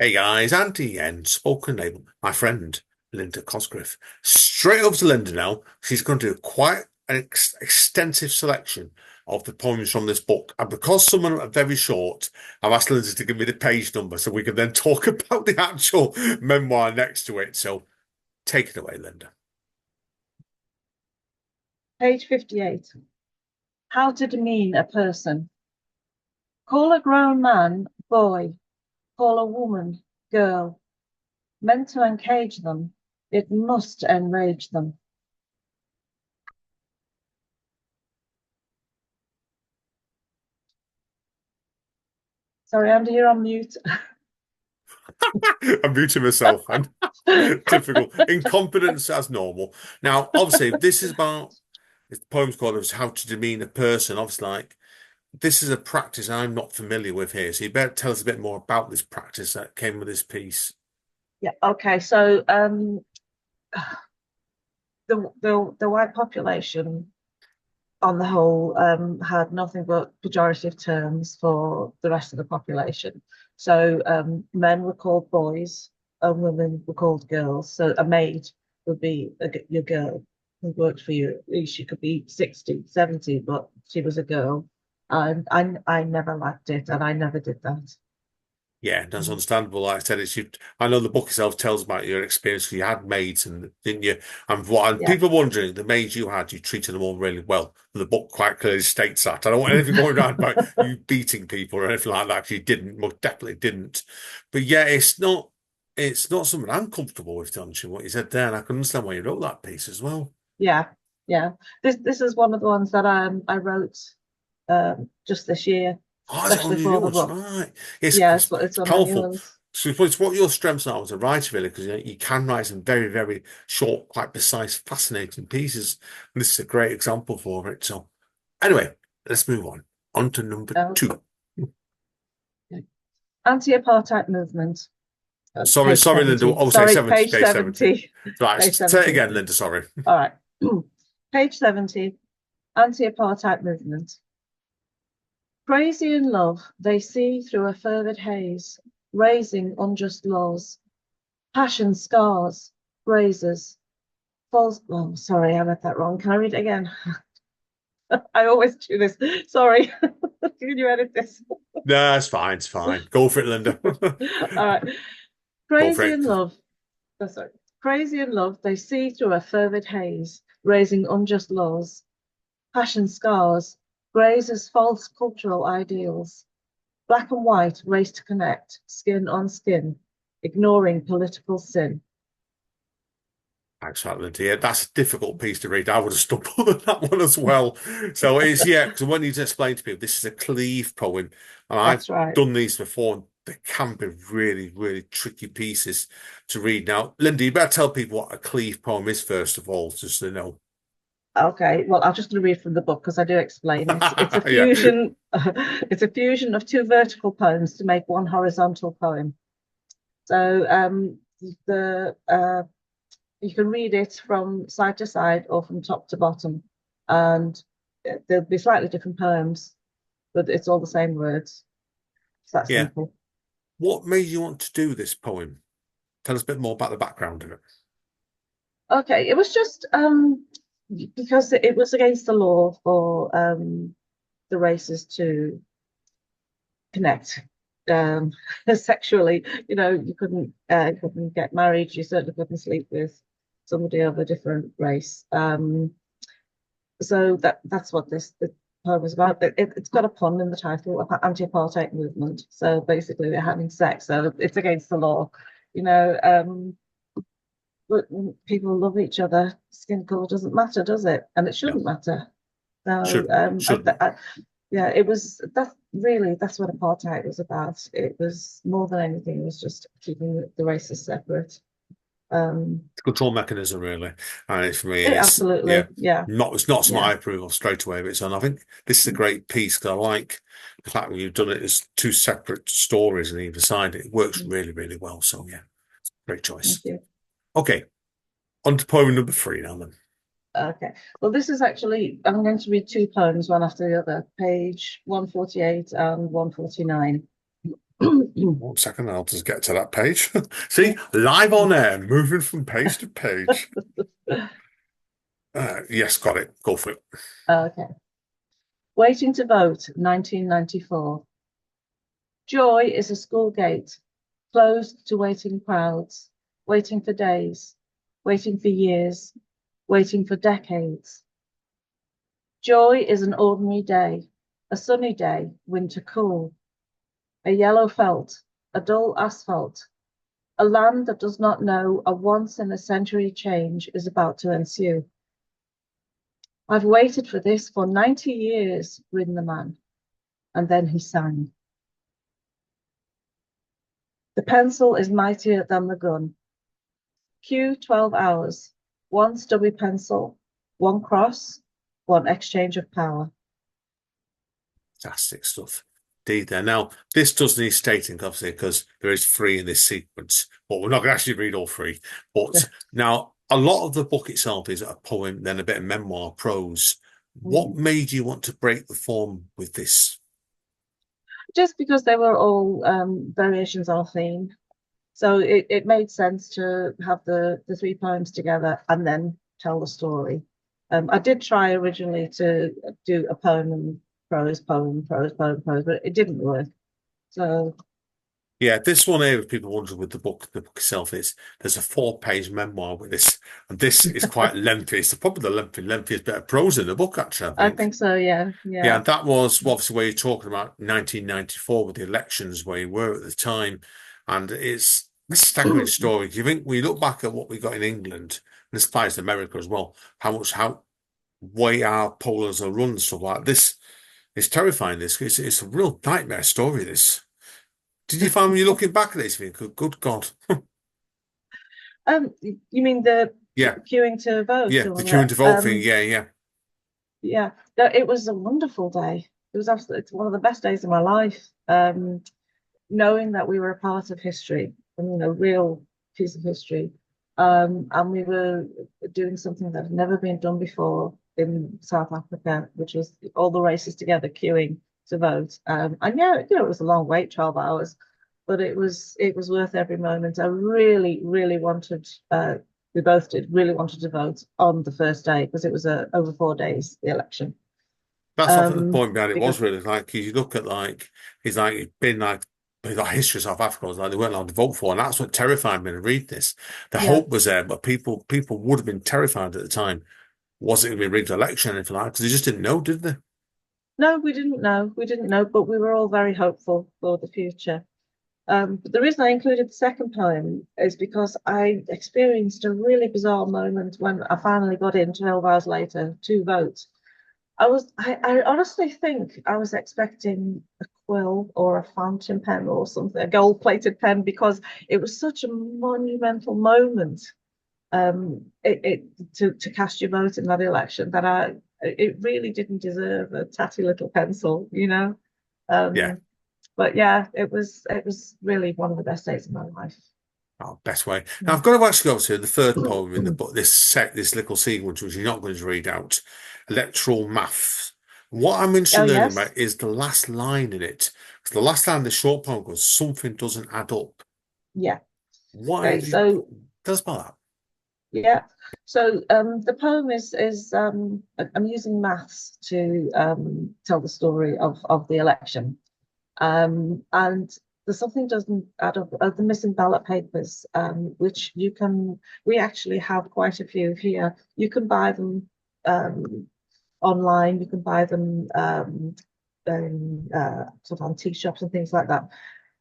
Hey guys, Andy and Spoken Label, my friend Linda Cosgriff. Straight over to Linda now. She's going to do quite an extensive selection of the poems from this book. And because some of them are very short, I've asked Linda to give me the page number so we can then talk about the actual memoir next to it. So take it away, Linda. Page 58. How to demean a person. Call a grown man boy, call a woman girl. Meant to encage them, it must enrage them. Sorry, Andy, you're on mute. I'm muting myself. And typical incompetence as normal. Now, obviously, this is about the poem's called How to Demean a Person. Obviously, like this is a practice I'm not familiar with here. So you better tell us a bit more about this practice that came with this piece. Yeah, okay. So the white population on the whole had nothing but pejorative terms for the rest of the population. So men were called boys and women were called girls. So a maid would be your girl who worked for you. She could be 60, 70, but she was a girl. And I never liked it and I never did that. Yeah, that's understandable. Like I said, I know the book itself tells about your experience. You had maids, and didn't you? And Yeah. people are wondering, the maids you had, you treated them all really well. The book quite clearly states that. I don't want anything going around about you beating people or anything like that. 'Cause you didn't, most definitely didn't. But yeah, it's not something I'm comfortable with, don't you? What you said there, and I can understand why you wrote that piece as well. Yeah. Yeah. This is one of the ones that I wrote just this year, Oh, is it especially only for the yours? book. Right. Yes, Yeah, it's, it's it's one of my new powerful. ones. So it's what your strengths are as a writer, really, because you can write some very, very short, quite precise, fascinating pieces. And this is a great example for it. So anyway, let's move on. On to number Okay. two. Anti-apartheid movement, Sorry, page sorry, Linda. 70. Oh, say Sorry, 70, page page 70. 70. Right, Page say it 70. again, Linda, sorry. All right. Page 70, anti-apartheid movement. Crazy in love, they see through a fervid haze, raising unjust laws, passion scars, grazes, false. Oh, sorry, I read that wrong. Can I read it again? I always do this. Sorry. Can you edit this? No, it's fine, it's fine. Go for it, Linda. All right. Go for Crazy in it. love. Oh, sorry. Crazy in love, they see through a fervid haze, raising unjust laws, passion scars, grazes false cultural ideals. Black and white race to connect, skin on skin, ignoring political sin. Thanks for that, Lindsay. Yeah, that's a difficult piece to read. I would have stumbled on that one as well. So it's, yeah, because I want you to explain to people this is a Cleve poem, and I've That's right. done these before, and they can be really, really tricky pieces to read. Now, Linda, you better tell people what a Cleve poem is first of all, just so they know. Okay, well, I'm just going to read from the book because I do explain it. It's a Yeah, fusion. It's a fusion of two vertical poems to make one horizontal poem. So the you can read it from side to side or from top to bottom, and there'll be slightly different poems, but it's all the same words. It's that yeah. simple. What made you want to do this poem? Tell us a bit more about the background of it. Okay, it was just because it was against the law for the races to connect sexually. You know, you couldn't get married. You certainly couldn't sleep with somebody of a different race. So that's what the poem was about. It's got a pun in the title, anti-apartheid movement. So basically, they're having sex. So it's against the law. You know, but people love each other. Skin color doesn't matter, does it? And it Yeah, shouldn't matter. So shouldn't. yeah, it was that's what apartheid was about. It was more than anything, it was just keeping the races separate. Um, Control mechanism, really. And for me, it it's yeah, absolutely, yeah, it's not something yeah. I approve of straight away. But it's and I think this is a great piece because I like the fact that you've done it as two separate stories and either side. It works Mm, really, really well. So yeah, great thank choice. you. Okay, on to poem number three now then. Okay. Well, this is actually I'm going to read two poems, one after the other, page 148 and 149. 1 second, I'll just get to that page. See, live on air, moving from page to page. Yes, got it. Go for it. Okay. Waiting to vote, 1994. Joy is a school gate, closed to waiting crowds, waiting for days, waiting for years, waiting for decades. Joy is an ordinary day, a sunny day, winter cool, a yellow felt, a dull asphalt, a land that does not know a once in a century change is about to ensue. I've waited for this for 90 years, grinned the man, and then he sang. The pencil is mightier than the gun. Q 12 hours, one stubby pencil, one cross, one exchange of power. Fantastic stuff. Indeed there. Now, this does need stating, obviously, because there is three in this sequence, but we're not going to actually read all three. But now, a lot of the book itself is a poem, then a bit of memoir prose. What made you want to break the form with this? Just because they were all variations on a theme. So it made sense to have the three poems together and then tell the story. I did try originally to do a poem and prose, poem, prose, poem, prose, but it didn't work. So Yeah, this one here, if people wonder with the book itself is there's a 4 page memoir with this, and this is quite lengthy. It's probably the lengthiest bit of prose in the book, actually, I I think. think so, yeah, Yeah, yeah. and that was obviously where you're talking about 1994 with the elections where you were at the time. And it's a staggering story. Do you think we look back at what we got in England, and this applies to America as well, how way our polls are run, stuff like this is terrifying. This it's a real nightmare story, this. Did you find when you're looking back at this, you think, good God? You mean the Yeah, queuing to vote yeah, and the all queuing that? to vote thing. Yeah, yeah. Yeah, no, it was a wonderful day. It was absolutely, it's one of the best days of my life. Knowing that we were a part of history, and real piece of history, and we were doing something that had never been done before in South Africa, which was all the races together queuing to vote. And yeah, it was a long wait, 12 hours, but it was worth every moment. I really, really wanted. We both did really wanted to vote on the first day because it was over 4 days the election. That's often the Um, point behind it because was really like you look at like it's been like the history of South Africa was like they weren't allowed to vote for, and that's what terrified me to read this. The yeah, hope was there, but people would have been terrified at the time. Was it going to be a rigged election or anything like that? Because they just didn't know, did they? no, we didn't know, but we were all very hopeful for the future. But the reason I included the second poem is because I experienced a really bizarre moment when I finally got in 12 hours later to vote. I honestly think I was expecting a quill or a fountain pen or something, a gold-plated pen, because it was such a monumental moment. To cast your vote in that election that it really didn't deserve a tatty little pencil. Yeah. Um, but yeah, it was really one of the best days of my life. Oh, best way. Now Yeah. I've got to actually go to the third poem in the book. This little sequence, which you're not going to read out, electoral maths. What I'm Oh interested in learning yes, about is the last line in it. 'Cause the last line of the short poem goes, "Something doesn't add up." yeah. Why Okay, did you so tell us about that? yeah, so the poem is I'm using maths to tell the story of the election. And there's something doesn't add up. The missing ballot papers, which we actually have quite a few here. You can buy them um, online. You can buy them in sort of antique shops and things like that.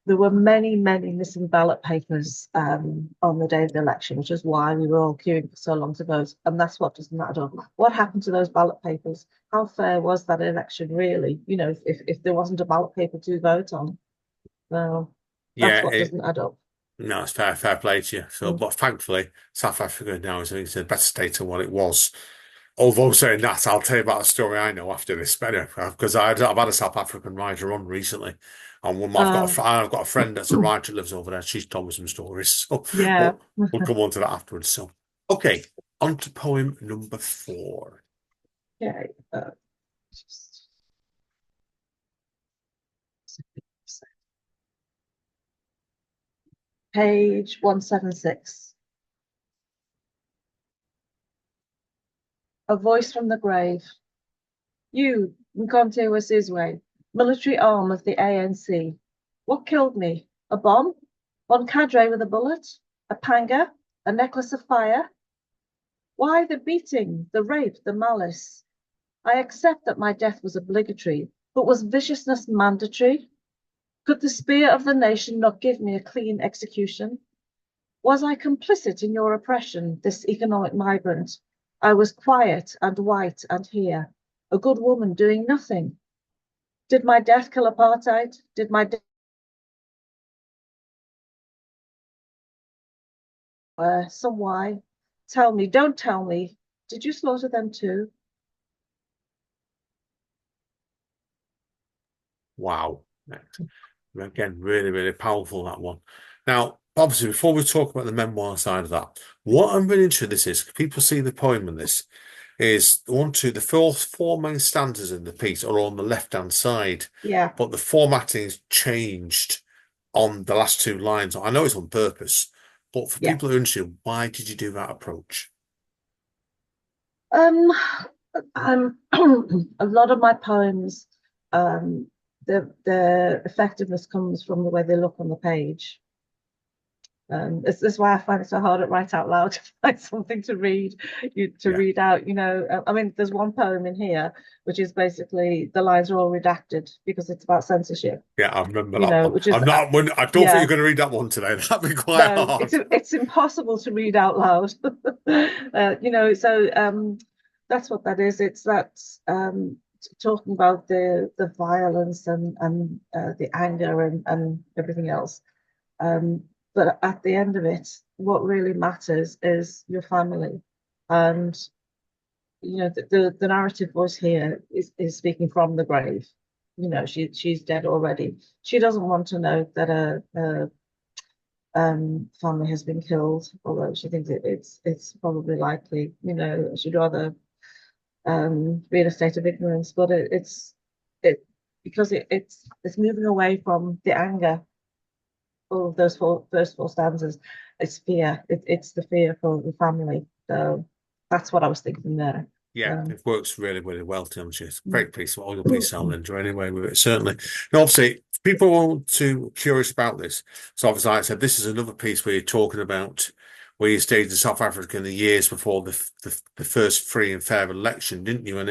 There were many, many missing ballot papers on the day of the election, which is why we were all queuing for so long to vote. And that's what doesn't add up. What happened to those ballot papers? How fair was that election, really? If there wasn't a ballot paper to vote on. So Yeah, that's what doesn't add up. no, it's fair play to you. So, Mm. but thankfully, South Africa now is in a better state than what it was. Although saying that, I'll tell you about a story I know after this better because I've had a South African writer on recently, and Uh, I've got a friend that's a writer that lives over there. She's told me some stories, so yeah. we'll come on to that afterwards. So, okay, on to poem number 4. Okay. Just- page 176. A voice from the grave. You, Nkonte Wesizwe, military arm of the ANC. What killed me? A bomb? One cadre with a bullet? A panga? A necklace of fire? Why the beating, the rape, the malice? I accept that my death was obligatory, but was viciousness mandatory? Could the spear of the nation not give me a clean execution? Was I complicit in your oppression, this economic migrant? I was quiet and white and here, a good woman doing nothing. Did my death kill apartheid? Did my death some why? Tell me, don't tell me. Did you slaughter them too? Wow. Again, really, really powerful, that one. Now, obviously, before we talk about the memoir side of that, what I'm really interested in this is, people see the poem in this, is the first four main stanzas in the piece are on the left-hand side, Yeah, but the formatting is changed on the last two lines. I know it's on purpose, but for yeah. people who are interested, why did you do that approach? Um, I'm a lot of my poems, um, the effectiveness comes from the way they look on the page. This is why I find it so hard at write out loud to find something to read, to Yeah, read out. I mean, there's one poem in here which is basically the lines are all redacted because it's about censorship. yeah, I remember that one. Which is I don't think you're yeah, going to read that one today. That'd be quite no, hard. it's impossible to read out loud. So that's what that is. It's that talking about the violence and the anger and everything else. But at the end of it, what really matters is your family. And, the narrative voice here is speaking from the grave. She's dead already. She doesn't want to know that a family has been killed, although she thinks it's probably likely. She'd rather be in a state of ignorance, but it because it's moving away from the anger. All of those first four stanzas, it's fear. It's the fear for the family. So that's what I was thinking there. Yeah, Um, it works really, really well, to be honest. It's a mm, great piece. All your piece, Linda, anyway, with it, certainly. And obviously, people want to curious about this. So obviously, like I said, this is another piece where you're talking about where you stayed in South Africa in the years before the first free and fair election, didn't you? And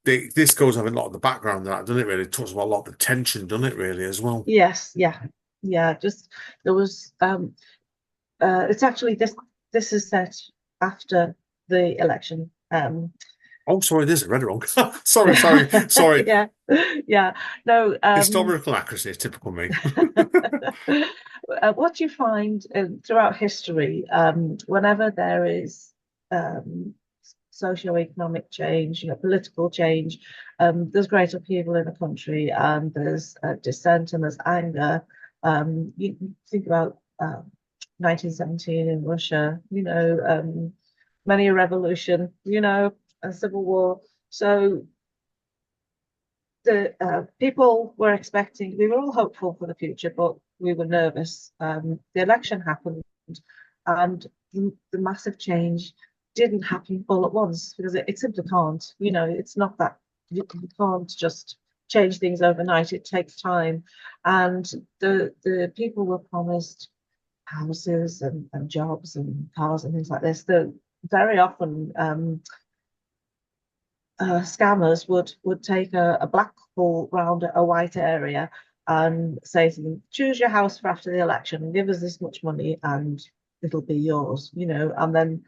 this goes on a lot of the background of that, doesn't it? Really, it talks about a lot of the tension, doesn't it? Really, as well. yes, yeah, yeah. Just there was it's actually this is set after the election. Oh, sorry, this is read it wrong. Sorry. Yeah, yeah. No, Historical accuracy is typical me. what you find throughout history, whenever there is socio-economic change, political change, there's great upheaval in a country, and there's dissent and there's anger. You think about 1917 in Russia, many a revolution, a civil war. So the people were expecting, we were all hopeful for the future, but we were nervous. The election happened, and the massive change didn't happen all at once because it simply can't. It's not that you can't just change things overnight. It takes time, and the people were promised houses and jobs and cars and things like this. Very often scammers would take a black ball round a white area and say to them, choose your house for after the election and give us this much money and it'll be yours, and then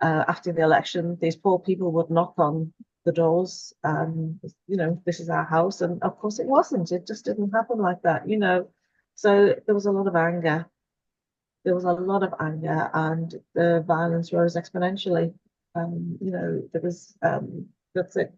after the election, these poor people would knock on the doors and, this is our house. And of course it wasn't. It just didn't happen like that. So there was a lot of anger. There was a lot of anger and the violence rose exponentially. There was that's it.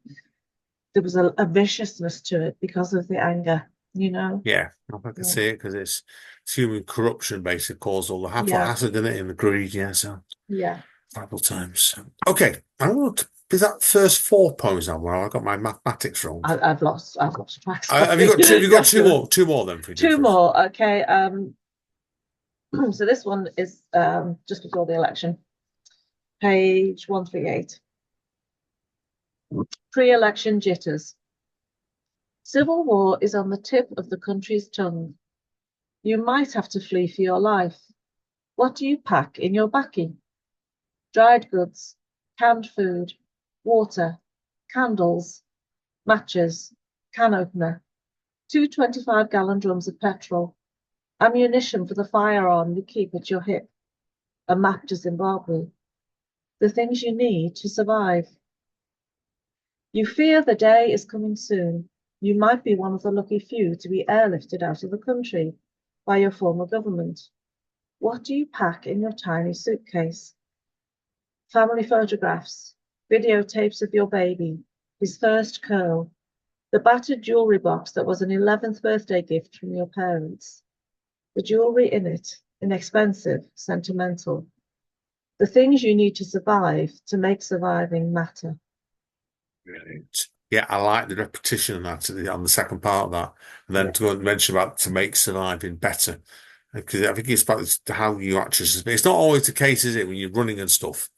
There was a viciousness to it because of the anger. Yeah, I can Yeah. see it because it's human corruption basically caused all the Yeah. hassle, didn't it? And the greed, yeah. So Yeah. terrible times. Okay, I want to, is that first four poems now where I got my mathematics wrong? I've lost track. Have you Sorry. got two? Have you You got have to two more then for you do two for us? more. Okay. So this one is just before the election, page 138. Pre-election jitters. Civil war is on the tip of the country's tongue. You might have to flee for your life. What do you pack in your bakkie? Dried goods, canned food, water, candles, matches, can opener, two 25-gallon drums of petrol, ammunition for the firearm you keep at your hip, a map to Zimbabwe, the things you need to survive. You fear the day is coming soon. You might be one of the lucky few to be airlifted out of the country by your former government. What do you pack in your tiny suitcase? Family photographs, videotapes of your baby, his first curl, the battered jewellery box that was an 11th birthday gift from your parents. The jewellery in it, inexpensive, sentimental. The things you need to survive to make surviving matter. Brilliant. Yeah, I like the repetition on that on the second part of that, and then Yeah. to mention about to make surviving better, because I think it's about how you actually. It's not always the case, is it, when you're running and stuff?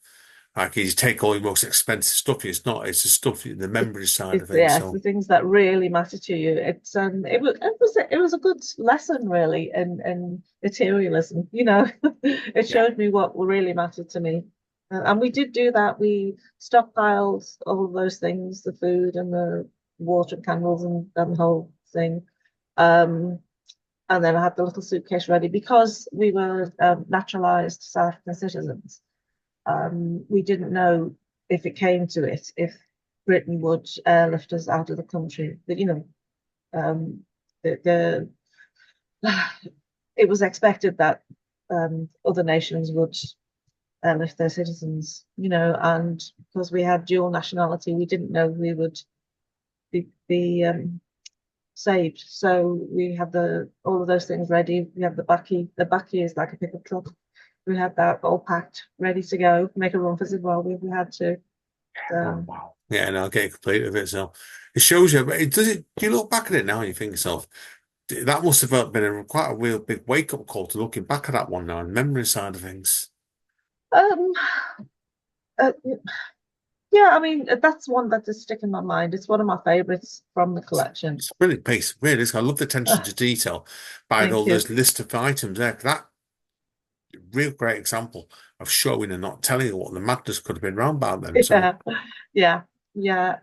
Like you take all your most expensive stuff. It's not. It's the stuff, the memory side of things. It's the So things that really matter to you. It was a good lesson really in materialism. It yeah, showed me what really mattered to me. And we did do that. We stockpiled all of those things, the food and the water and candles and the whole thing. Um, and then I had the little suitcase ready because we were naturalized South African citizens. We didn't know if it came to it, if Britain would airlift us out of the country. But um, the it was expected that other nations would airlift their citizens, and because we had dual nationality, we didn't know we would be saved. So we had all of those things ready. We have the bakkie. The bakkie is like a pickup truck. We had that all packed, ready to go, make a run for Zimbabwe if we had to. oh So, wow, yeah, and I'll get complete with it. So it shows you. But it does it. Do you look back at it now and you think to yourself, that must have been quite a real big wake up call to looking back at that one now and memory side of things. um, uh, yeah, I mean, that's one that just stick in my mind. It's one of my favorites from the collection. It's a brilliant piece, really. I love the attention Uh, to detail by thank all you. those list of items there. That real great example of showing and not telling you what the madness could have been round about then. So Yeah, yeah, yeah.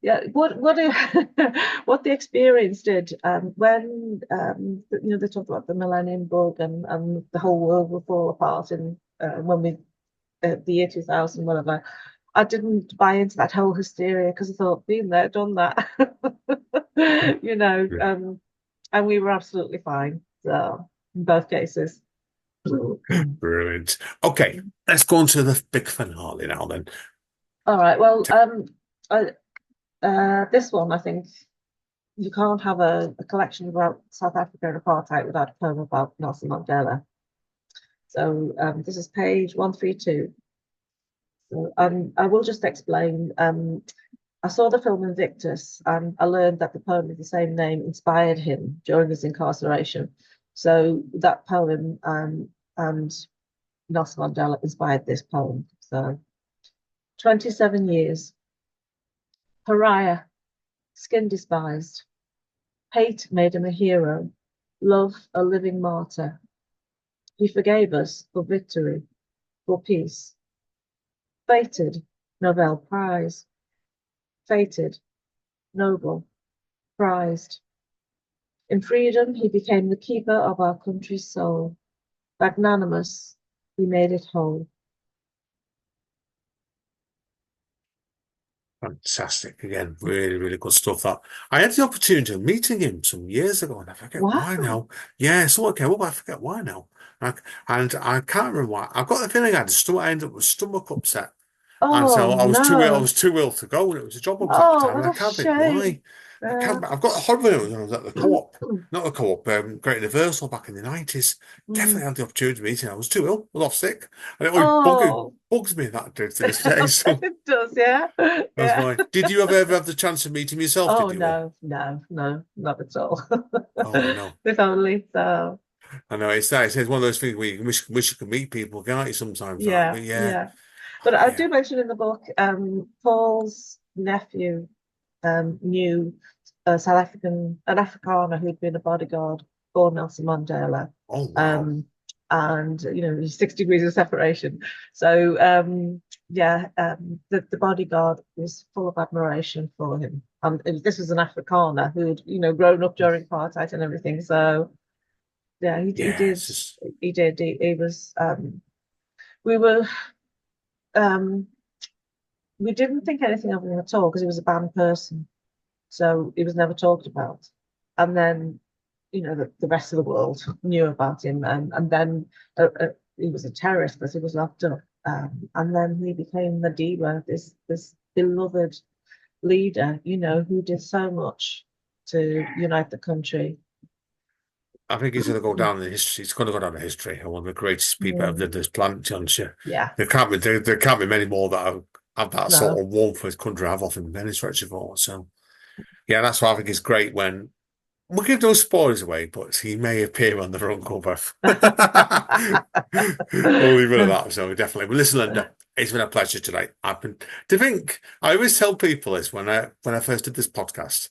Yeah. What the experience did when they talked about the Millennium Bug and the whole world will fall apart in when we the year 2000, whatever. I didn't buy into that whole hysteria because I thought, been there, done that, you know, yeah. um, and we were absolutely fine. So in both cases. Brilliant. Okay, let's go on to the big finale now then. All right. Well, I, this one, I think you can't have a collection about South Africa and apartheid without a poem about Nelson Mandela. So this is page 132. So, I will just explain. I saw the film Invictus, and I learned that the poem of the same name inspired him during his incarceration. So that poem and Nelson Mandela inspired this poem. So 27 years, pariah, skin despised, hate made him a hero, love a living martyr. He forgave us for victory, for peace. Fated, Nobel Prize. Fated, noble, prized. In freedom, he became the keeper of our country's soul. Magnanimous, he made it whole. Fantastic. Again, really, really good stuff. That I had the opportunity of meeting him some years ago, and I forget why Wow. now. Yeah, someone came up, I forget why now. And I can't remember why. I've got the feeling I ended up with stomach upset. And Oh so I no. was too ill to go, and it was a job hunt at the Oh, time, what and I a can't think shame. why. I can't. I've got a horrible memory when I was at the co-op, Mm. not the co-op, Great Universal back in the 90s. Definitely had the opportunity to meet him. I was too ill, I was off sick, and it always Oh, bugs me that to this day. So it does, yeah. that's Yeah. fine. Did you ever have the chance of meeting yourself? Oh Did you? Or no, no, no, not at all. oh no. If only so. I know it's that. It's one of those things where you wish you could meet people, can't you? Sometimes, like, Yeah, but yeah, yeah. But I yeah. do mention in the book, Paul's nephew knew an Afrikaner who'd been a bodyguard for Nelson Mandela. Oh wow. Um, and he's 6 degrees of separation. So yeah, the bodyguard was full of admiration for him. And this was an Afrikaner who'd, grown up during apartheid and everything. So yeah, he Yeah, did it's just he was we were um we didn't think anything of him at all because he was a banned person. So he was never talked about. And then, the rest of the world knew about him. And then he was a terrorist, but he was locked up. And then he became the diva, this beloved leader, who did so much to unite the country. I think he's going to go down in history. He's going to go down in history. One of the greatest people ever Mm, lived this planet, John. Sure. yeah, There can't be many more that have that sort no. of warmth for his country. Have off in any stretch of it. So yeah, that's why I think it's great when we'll give those spoilers away, but he may appear on the front cover. We'll leave it at that. So definitely. But listen, Linda, it's been a pleasure today. I've been to think. I always tell people this when I first did this podcast.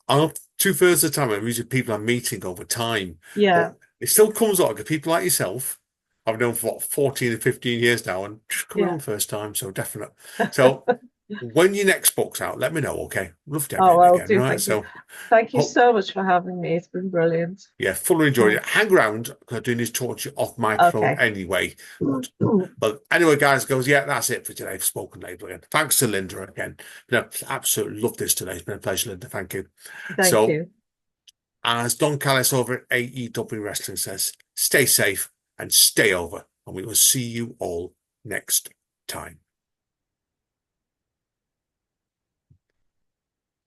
I'm 2/3 of the time I'm usually people I'm meeting over time, Yeah, but it still comes out because people like yourself I've known for what 14 and 15 years now and just coming yeah. on first time, so definite. So when your next book's out, let me know, okay? Love to have you Oh, in well, again, do right? thank you. So Thank you hope so much for having me. It's been brilliant. yeah, fully enjoyed Mm, it. Hang around because I'm doing this torture off microphone okay. anyway. But anyway, guys, goes, yeah, that's it for today for Spoken Label again. Thanks to Linda again. Absolutely love this today. It's been a pleasure, Linda. Thank you. Thank So you. as Don Callis over at AEW Wrestling says, stay safe and stay over, and we will see you all next time.